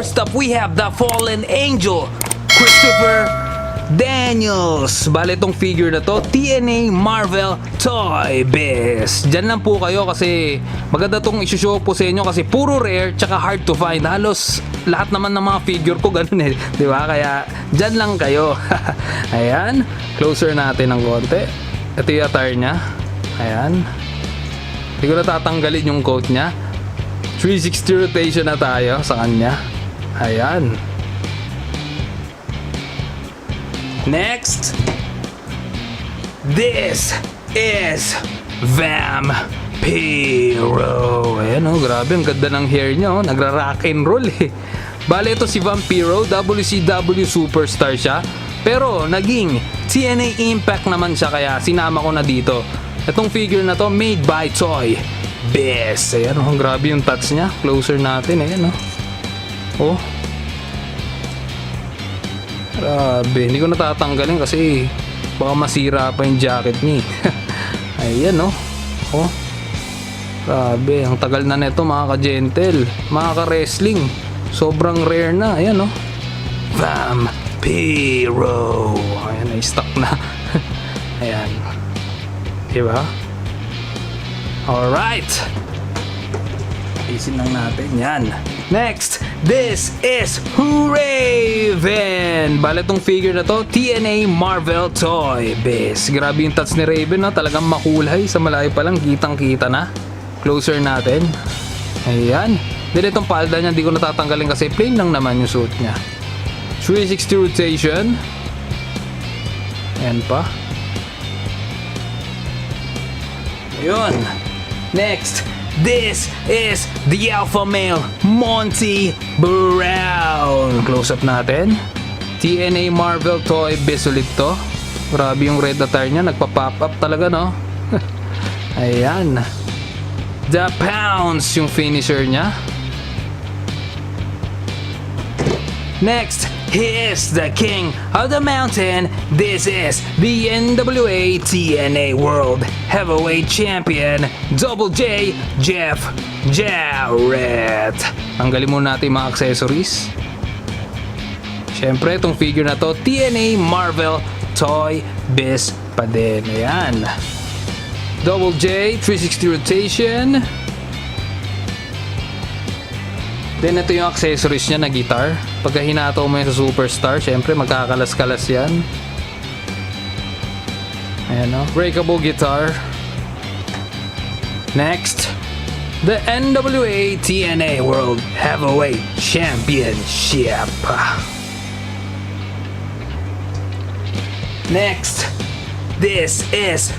First up, we have the Fallen Angel, Christopher Daniels. Bale, itong figure na to, TNA Marvel Toy Biz. Diyan lang po kayo kasi maganda tong isushow po sa inyo kasi puro rare tsaka hard to find. Halos lahat naman ng mga figure ko ganun eh, di ba? Kaya diyan lang kayo. Ayan, closer natin ng konti. Ito yung attire niya. Ayan. Hindi ko na tatanggalin yung coat niya. 360 rotation na tayo sa kanya. Ayan. Next, this is Vampiro. Ayan oh, grabe, ang ganda ng hair niya oh. Nagra-rock and roll eh. Bale, ito si Vampiro, WCW superstar siya. Pero naging TNA Impact naman siya kaya sinama ko na dito. Itong figure na to, made by Toy Biz. Ayan oh, grabe yung touch niya. Closer natin, ayan oh. Oh. Grabe, hindi ko natatanggalin kasi baka masira pa yung jacket niya. Ayan no. Oh. Grabe, ang tagal na nito mga ka-gentle, mga ka-wrestling. Sobrang rare na. Ayan no. Vampiro. Ayan, na-stuck na. Ayan. Diba? Alright. Isin lang natin. Yan. Next, this is Raven. Bale, itong figure na to, TNA Marvel Toy Biz. Grabe yung touch ni Raven, no? Talagang makulay. Sa malayo pa lang, kitang-kita na. Closer natin. Ayan. Then itong palda niya, hindi ko natatanggalin kasi plain lang naman yung suit niya. 360 rotation. Ayan pa. Ayun. Next, this is the alpha male, Monty Brown. Close up natin. TNA Marvel Toy Biz ulit to. Grabe yung red attire niya. Nagpa-pop up talaga, no? Ayan. The Pounce yung finisher niya. Next, he is the king of the mountain. This is the NWA TNA World Heavyweight Champion, Double J, Jeff Jarrett. Tanggalin muna natin mga accessories. Siyempre, itong figure na to, TNA Marvel Toy Biz pa din. Ayan. Double J, 360 rotation. Then ito yung accessories niya na guitar. Pagka hinataw mo yan sa Superstar, syempre magkakalas-kalas yan. Ayan o. Breakable guitar. Next, the NWA TNA World Heavyweight Championship. Next, this is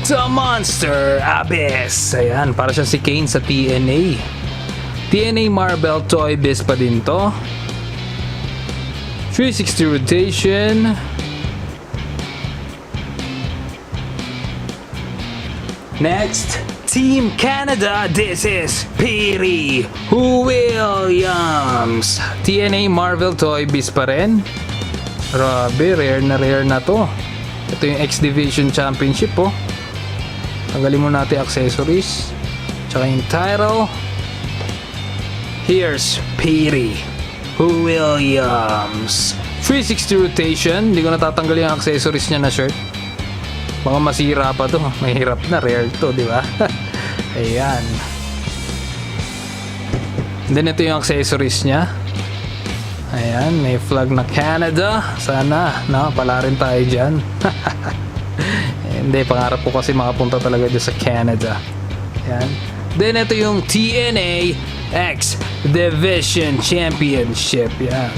the Monster Abyss. Ayan, para siyang si Kane sa TNA. TNA Marvel Toy Biz pa din to. 360 rotation. Next, Team Canada. This is Petey Williams. TNA Marvel Toy Biz pa rin. Grabe, rare na to. Ito yung X Division Championship oh. Tanggalin mo natin accessories. Tsaka yung title. Here's Petey Williams. 360 rotation. Hindi ko natatanggal yung accessories niya na shirt. Baka masira pa to. Mahirap na. Rare to, di ba? Ayan. Then ito yung accessories niya. Ayan. May flag na Canada. Sana, no? Pala rin tayo dyan. Hindi, pangarap ko kasi makapunta talaga dyan sa Canada. Ayan. Then ito yung TNA X Division Championship. Yan.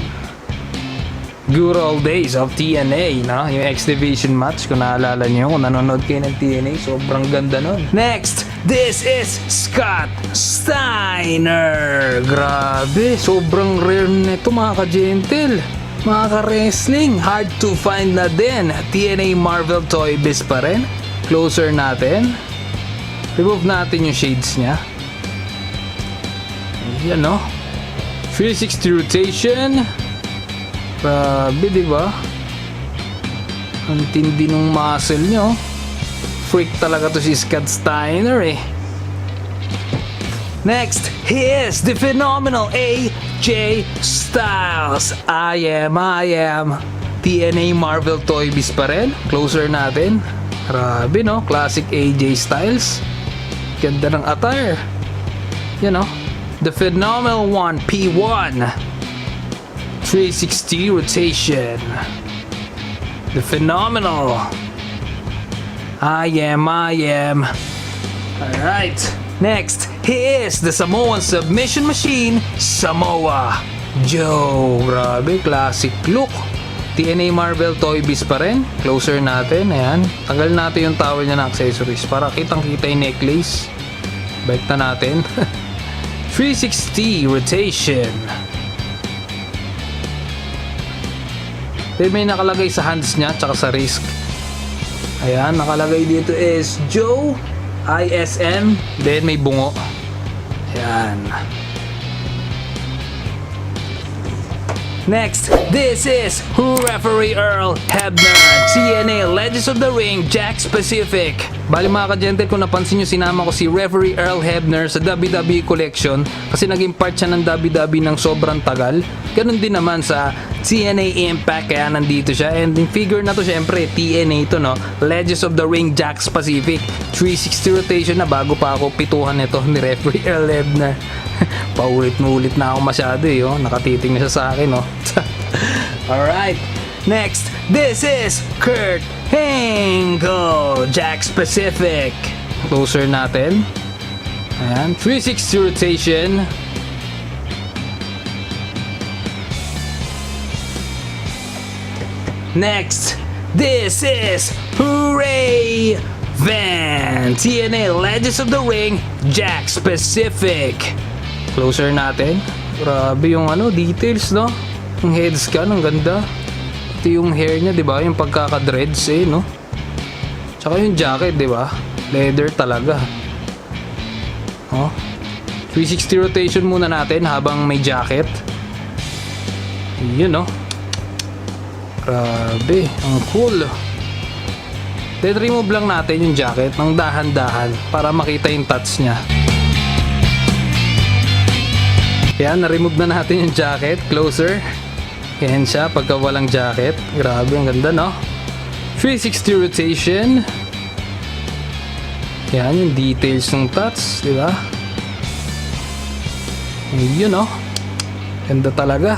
Good old days of TNA, no? Yung X Division match, kung naalala nyo, kung nanonood kayo ng TNA, sobrang ganda nun. Next, this is Scott Steiner. Grabe, sobrang rare nito mga ka-gentle. Mga ka-wrestling, hard to find na din. TNA Marvel Toy Biz pa rin. Closer natin. Remove natin yung shades niya. Yan no. 360 rotation. Grabe, diba? Ang tindi ng muscle nyo. Freak talaga to si Scott Steiner eh. Next, he is the phenomenal AJ Styles. I am. TNA Marvel Toy Biz pa rin. Closer natin. Grabe no, classic AJ Styles. Ganda ng attire. You know, the phenomenal one, P1. 360 rotation. The phenomenal. I am. Alright. Next, he is the Samoan submission machine, Samoa Joe. Grabe, classic look. TNA Marvel Toy Biz pa rin. Closer natin. Ayan. Tanggal natin yung towel niya na accessories para kitang-kita yung necklace. Balik na natin. 360 rotation. Then may nakalagay sa hands niya tsaka sa wrist. Ayan, nakalagay dito is Joe ISM. Then may bungo. Ayan. Next, this is Referee Earl Hebner, TNA Legends of the Ring, Jack Pacific. Bali mga ka-gentle, kung napansin nyo, sinama ko si Referee Earl Hebner sa WWE Collection kasi naging part siya ng WWE ng sobrang tagal. Ganun din naman sa TNA Impact, kaya nandito siya. And yung figure na to, syempre, TNA to, no? Legends of the Ring, Jack Pacific. 360 rotation na, bago pa ako pituhan nito ni Referee Earl Hebner. Paulit-ulit na ako masyado eh, oh. Nakatiting na siya sa akin, oh. Alright, next, this is Kurt Angle, Jack Pacific. Closer natin. Ayan, 360 rotation. Next, this is Ray Van, TNA Legends of the Ring, Jack Pacific. Closer natin. Grabe yung details, no? Yung headscan, ang ganda. Ito yung hair niya, di ba? Yung pagkaka-dreads, no? Tsaka yung jacket, di ba? Leather talaga. Oh. 360 rotation muna natin habang may jacket. Yun, no? Grabe, ang cool. Then remove lang natin yung jacket ng dahan-dahan para makita yung tats niya. Yan, na-remove na natin yung jacket. Closer. Yan siya, pagka walang jacket. Grabe, ang ganda, no? 360 rotation. Yan, yung details ng tats, di ba? Yun, no? Ganda talaga.